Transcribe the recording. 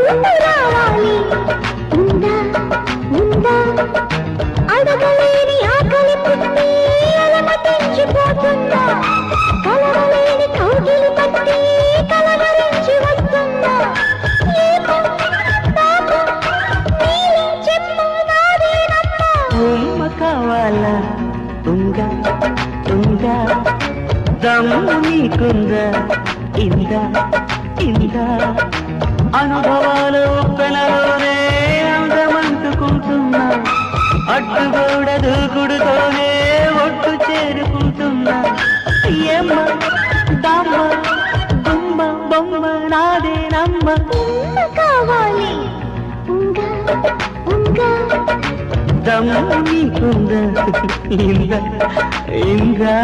ముందు రావాలి ఉందా ఉందా అడగలేని ఆకలి పుట్టి అలమటించిపోతుందా కలవలేని కౌగిలి పట్టి కలవరించి వస్తుందా ఏమో నాకు నీలో చెప్పు నాదేనమ్మా ఉమ్మ కావాలా ఉంగా ఉంగా దమ్ము నీకుందా ఇందా ఇందా అనుభవాలు పెనలోనే అందమంటుకుంటున్నా అడ్డుగోడ దూకుడుతోనే ఒట్టు చేరుకుంటున్నా ఏమ్మ దమ్మ గుమ్మ బొమ్మ నాదేనమ్మ ఉమ్మ కావాలి ఉంగా ఉంగా దమ్ము నీకుందా ఇందా ఇందా